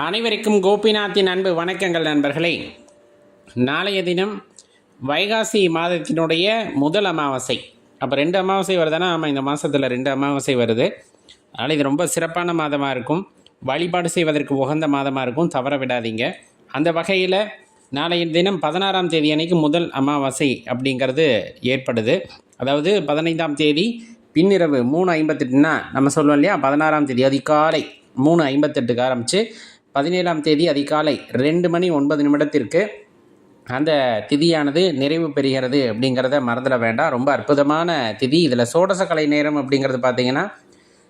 அனைவருக்கும் கோபிநாத்தின் அன்பு வணக்கங்கள் நண்பர்களே. நாளைய தினம் வைகாசி மாதத்தினுடைய முதல் அமாவாசை. அப்போ 2 அமாவாசை வருதுன்னா, ஆமாம், இந்த மாதத்தில் 2 அமாவாசை வருது. அதனால் இது ரொம்ப சிறப்பான மாதமாக இருக்கும், வழிபாடு செய்வதற்கு உகந்த மாதமாக இருக்கும், தவற விடாதீங்க. அந்த வகையில் நாளைய தினம் 16ஆம் தேதி அன்னைக்கு முதல் அமாவாசை அப்படிங்கிறது ஏற்படுது. அதாவது 15ஆம் தேதி பின்னிரவு 3:58ன்னா நம்ம சொல்லுவோம் இல்லையா, 16ஆம் தேதி அதிகாலை 3:58க்கு ஆரம்பித்து 17ஆம் தேதி அதிகாலை 2:09 அந்த திதியானது நிறைவு பெறுகிறது அப்படிங்கிறத மறந்துட வேண்டாம். ரொம்ப அற்புதமான திதி. இதில் சோடசக்கலை நேரம் அப்படிங்கிறது பார்த்திங்கன்னா,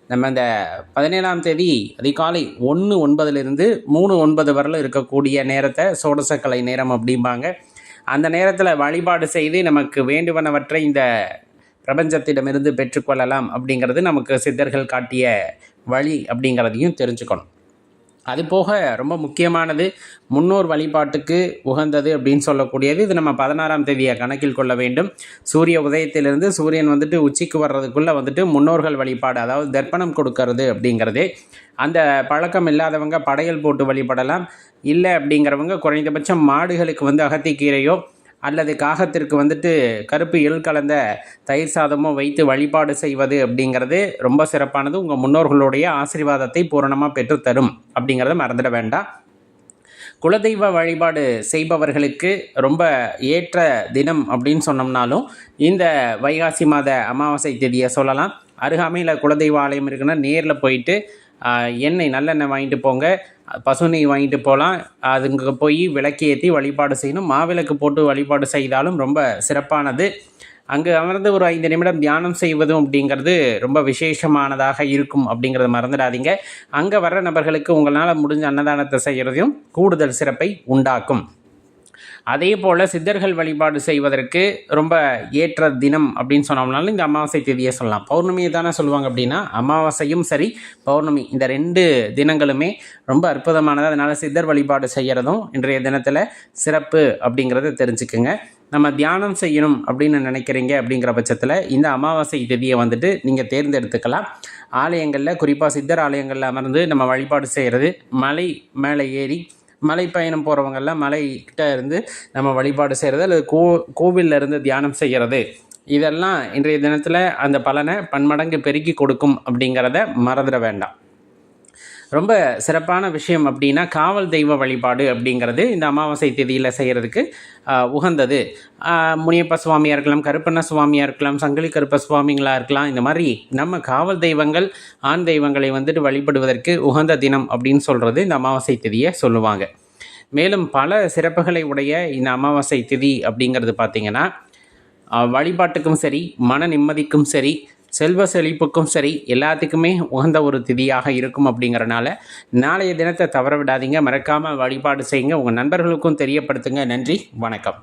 நம்ம இந்த 17ஆம் தேதி அதிகாலை 1:09 3:09 வரலும் இருக்கக்கூடிய நேரத்தை சோடசக்கலை நேரம் அப்படிம்பாங்க. அந்த நேரத்தில் வழிபாடு செய்து நமக்கு வேண்டுவனவற்றை இந்த பிரபஞ்சத்திடமிருந்து பெற்றுக்கொள்ளலாம் அப்படிங்கிறது நமக்கு சித்தர்கள் காட்டிய வழி அப்படிங்கிறதையும் தெரிஞ்சுக்கணும். அதுபோக ரொம்ப முக்கியமானது, முன்னோர் வழிபாட்டுக்கு உகந்தது அப்படின்னு சொல்லக்கூடியது. இது நம்ம 16ஆம் தேதியை கணக்கில் கொள்ள வேண்டும். சூரிய உதயத்திலிருந்து சூரியன் உச்சிக்கு வர்றதுக்குள்ளே முன்னோர்கள் வழிபாடு, அதாவது தர்ப்பணம் கொடுக்கறது அப்படிங்கிறது. அந்த பழக்கம் இல்லாதவங்க படையல் போட்டு வழிபடலாம். இல்லை அப்படிங்கிறவங்க குறைந்தபட்சம் மாடுகளுக்கு அகத்திக்கீரையோ அல்லது காகத்திற்கு கருப்பு எள் கலந்த தயிர் சாதமோ வைத்து வழிபாடு செய்வது அப்படிங்கிறது ரொம்ப சிறப்பானது. உங்கள் முன்னோர்களுடைய ஆசீர்வாதத்தை பூரணமாக பெற்றுத்தரும் அப்படிங்கிறத மறந்துட வேண்டாம். குலதெய்வ வழிபாடு செய்பவர்களுக்கு ரொம்ப ஏற்ற தினம் அப்படின்னு சொன்னோம்னாலும் இந்த வைகாசி மாத அமாவாசை தேதியை சொல்லலாம். அருகாமையில் குலதெய்வ ஆலயம் இருக்குன்னா நேரில் போயிட்டு எண்ணெய் நல்லெண்ணெய் வாங்கிட்டு போங்க, பசு நெய் வாங்கிட்டு போகலாம். அதுங்க போய் விளக்கு ஏற்றி வழிபாடு செய்யணும். மாவிளக்கு போட்டு வழிபாடு செய்தாலும் ரொம்ப சிறப்பானது. அங்கே அமர்ந்து ஒரு 5 நிமிடம் தியானம் செய்வதும் அப்படிங்கிறது ரொம்ப விசேஷமானதாக இருக்கும் அப்படிங்கிறத மறந்துடாதீங்க. அங்கே வர்ற நபர்களுக்கு உங்களால் முடிஞ்ச அன்னதானத்தை செய்கிறதையும் கூடுதல் சிறப்பை உண்டாக்கும். அதே போல் சித்தர்கள் வழிபாடு செய்வதற்கு ரொம்ப ஏற்ற தினம் அப்படின்னு சொன்னோம்னாலும் இந்த அமாவாசை தேதியை சொல்லலாம். பௌர்ணமியை தானே சொல்லுவாங்க அப்படின்னா, அமாவாசையும் சரி பௌர்ணமி இந்த 2 தினங்களுமே ரொம்ப அற்புதமானது. அதனால் சித்தர் வழிபாடு செய்கிறதும் இன்றைய தினத்தில் சிறப்பு அப்படிங்கிறத தெரிஞ்சுக்குங்க. நம்ம தியானம் செய்யணும் அப்படின்னு நினைக்கிறீங்க அப்படிங்கிற பட்சத்தில் இந்த அமாவாசை தேதியை நீங்கள் தேர்ந்தெடுத்துக்கலாம். ஆலயங்களில், குறிப்பாக சித்தர் ஆலயங்களில் அமர்ந்து நம்ம வழிபாடு செய்கிறது, மலை மேலே ஏறி மலை பயணம் போகிறவங்கெல்லாம் மலைக்கிட்ட இருந்து நம்ம வழிபாடு செய்கிறது, அல்லது கோவிலில் இருந்து தியானம் செய்கிறது, இதெல்லாம் இன்றைய தினத்தில் அந்த பலனை பன்மடங்கு பெருக்கி கொடுக்கும் அப்படிங்கிறத மறந்துட வேண்டாம். ரொம்ப சிறப்பான விஷயம் அப்படின்னா, காவல் தெய்வ வழிபாடு அப்படிங்கிறது இந்த அமாவாசை தேதியில் செய்கிறதுக்கு உகந்தது. முனியப்ப சுவாமியாக இருக்கலாம், கருப்பண்ண சுவாமியாக இருக்கலாம், சங்கிலி கருப்ப சுவாமிகளாக இருக்கலாம். இந்த மாதிரி நம்ம காவல் தெய்வங்கள், ஆண் தெய்வங்களை வழிபடுவதற்கு உகந்த தினம் அப்படின்னு சொல்கிறது இந்த அமாவாசை திதியை சொல்லுவாங்க. மேலும் பல சிறப்புகளை உடைய இந்த அமாவாசை திதி அப்படிங்கிறது பார்த்திங்கன்னா, வழிபாட்டுக்கும் சரி, மன நிம்மதிக்கும் சரி, செல்வ செழிப்புக்கும் சரி, எல்லாத்துக்குமே உகந்த ஒரு திதியாக இருக்கும். அப்படிங்கிறனால நாளைய தினத்தை தவற விடாதீங்க. மறக்காமல் வழிபாடு செய்யுங்க. உங்கள் நண்பர்களுக்கும் தெரியப்படுத்துங்க. நன்றி, வணக்கம்.